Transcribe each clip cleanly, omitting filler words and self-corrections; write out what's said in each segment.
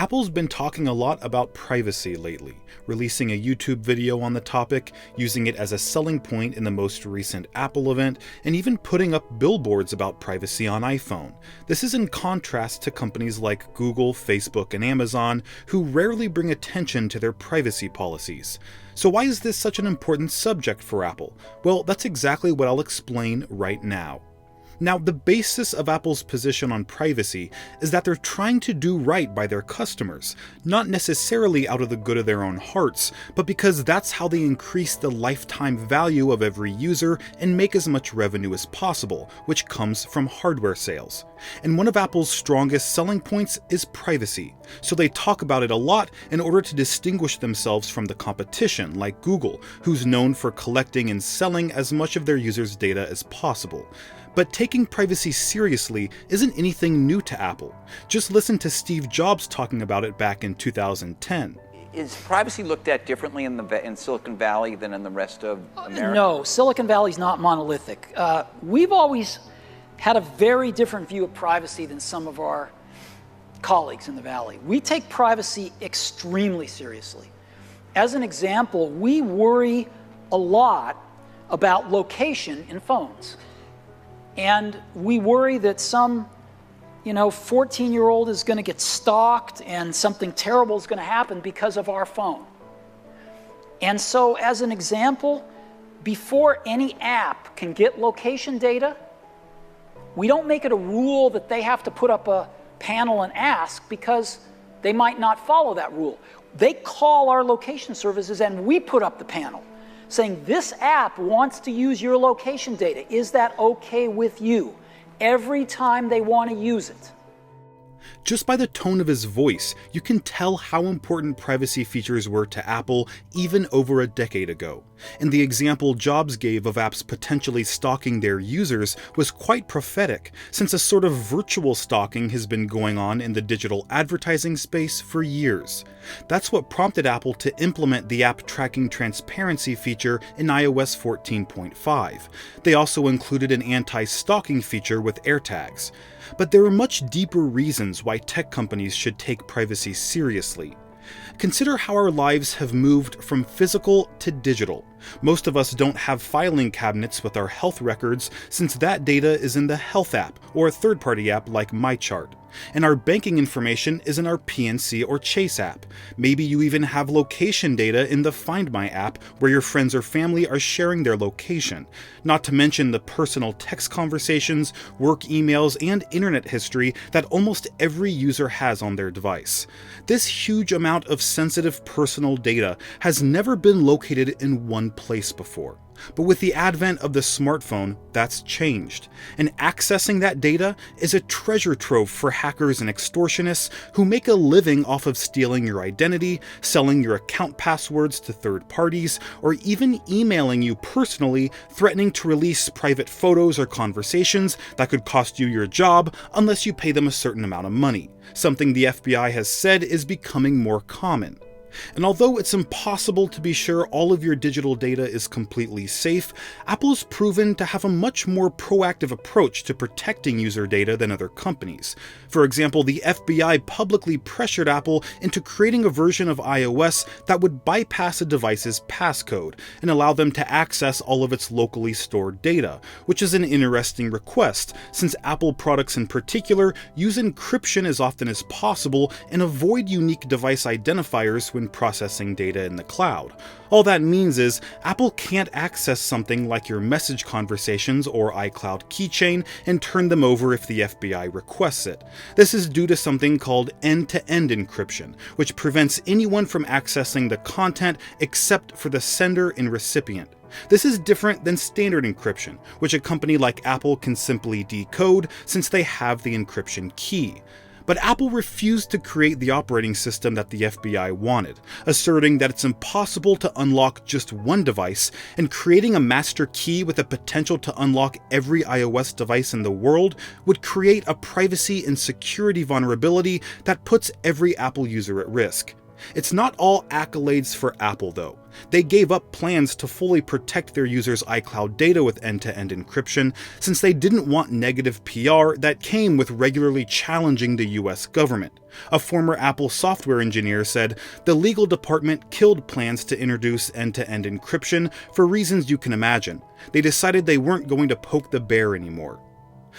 Apple's been talking a lot about privacy lately, releasing a YouTube video on the topic, using it as a selling point in the most recent Apple event, and even putting up billboards about privacy on iPhone. This is in contrast to companies like Google, Facebook, and Amazon, who rarely bring attention to their privacy policies. So why is this such an important subject for Apple? Well, that's exactly what I'll explain right now. Now, the basis of Apple's position on privacy is that they're trying to do right by their customers, not necessarily out of the good of their own hearts, but because that's how they increase the lifetime value of every user and make as much revenue as possible, which comes from hardware sales. And one of Apple's strongest selling points is privacy, so they talk about it a lot in order to distinguish themselves from the competition, like Google, who's known for collecting and selling as much of their users' data as possible. But taking privacy seriously isn't anything new to Apple. Just listen to Steve Jobs talking about it back in 2010. Is privacy looked at differently in Silicon Valley than in the rest of America? No, Silicon Valley's not monolithic. We've always had a very different view of privacy than some of our colleagues in the Valley. We take privacy extremely seriously. As an example, we worry a lot about location in phones. And we worry that some 14-year-old is going to get stalked and something terrible is going to happen because of our phone. And so, as an example, before any app can get location data, we don't make it a rule that they have to put up a panel and ask, because they might not follow that rule. They call our location services and we put up the panel, saying this app wants to use your location data. Is that okay with you? Every time they want to use it. Just by the tone of his voice, you can tell how important privacy features were to Apple even over a decade ago. And the example Jobs gave of apps potentially stalking their users was quite prophetic, since a sort of virtual stalking has been going on in the digital advertising space for years. That's what prompted Apple to implement the app tracking transparency feature in iOS 14.5. They also included an anti-stalking feature with AirTags. But there are much deeper reasons why tech companies should take privacy seriously. Consider how our lives have moved from physical to digital. Most of us don't have filing cabinets with our health records, since that data is in the Health app or a third-party app like MyChart. And our banking information is in our PNC or Chase app. Maybe you even have location data in the Find My app, where your friends or family are sharing their location. Not to mention the personal text conversations, work emails, and internet history that almost every user has on their device. This huge amount of sensitive personal data has never been located in one place before. But with the advent of the smartphone, that's changed. And accessing that data is a treasure trove for hackers and extortionists who make a living off of stealing your identity, selling your account passwords to third parties, or even emailing you personally, threatening to release private photos or conversations that could cost you your job unless you pay them a certain amount of money, something the FBI has said is becoming more common. And although it's impossible to be sure all of your digital data is completely safe, Apple's proven to have a much more proactive approach to protecting user data than other companies. For example, the FBI publicly pressured Apple into creating a version of iOS that would bypass a device's passcode and allow them to access all of its locally stored data, which is an interesting request, since Apple products in particular use encryption as often as possible and avoid unique device identifiers when processing data in the cloud. All that means is Apple can't access something like your message conversations or iCloud keychain and turn them over if the FBI requests it. This is due to something called end-to-end encryption, which prevents anyone from accessing the content except for the sender and recipient. This is different than standard encryption, which a company like Apple can simply decode since they have the encryption key. But Apple refused to create the operating system that the FBI wanted, asserting that it's impossible to unlock just one device, and creating a master key with the potential to unlock every iOS device in the world would create a privacy and security vulnerability that puts every Apple user at risk. It's not all accolades for Apple, though. They gave up plans to fully protect their users' iCloud data with end-to-end encryption, since they didn't want negative PR that came with regularly challenging the US government. A former Apple software engineer said, "The legal department killed plans to introduce end-to-end encryption for reasons you can imagine. They decided they weren't going to poke the bear anymore."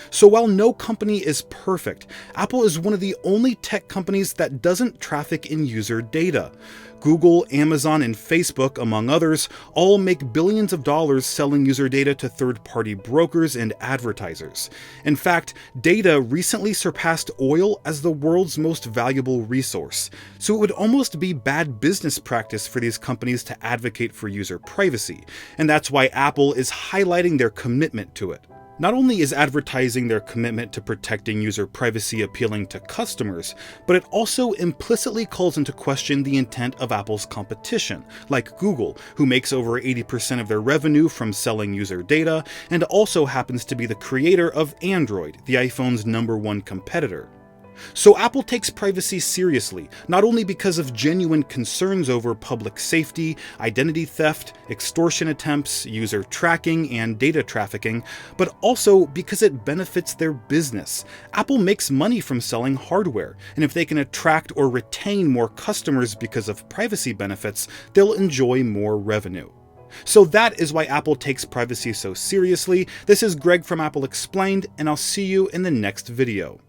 So while no company is perfect, Apple is one of the only tech companies that doesn't traffic in user data. Google, Amazon, and Facebook, among others, all make billions of dollars selling user data to third-party brokers and advertisers. In fact, data recently surpassed oil as the world's most valuable resource, so it would almost be bad business practice for these companies to advocate for user privacy, and that's why Apple is highlighting their commitment to it. Not only is advertising their commitment to protecting user privacy appealing to customers, but it also implicitly calls into question the intent of Apple's competition, like Google, who makes over 80% of their revenue from selling user data, and also happens to be the creator of Android, the iPhone's #1 competitor. So Apple takes privacy seriously, not only because of genuine concerns over public safety, identity theft, extortion attempts, user tracking, and data trafficking, but also because it benefits their business. Apple makes money from selling hardware, and if they can attract or retain more customers because of privacy benefits, they'll enjoy more revenue. So that is why Apple takes privacy so seriously. This is Greg from Apple Explained, and I'll see you in the next video.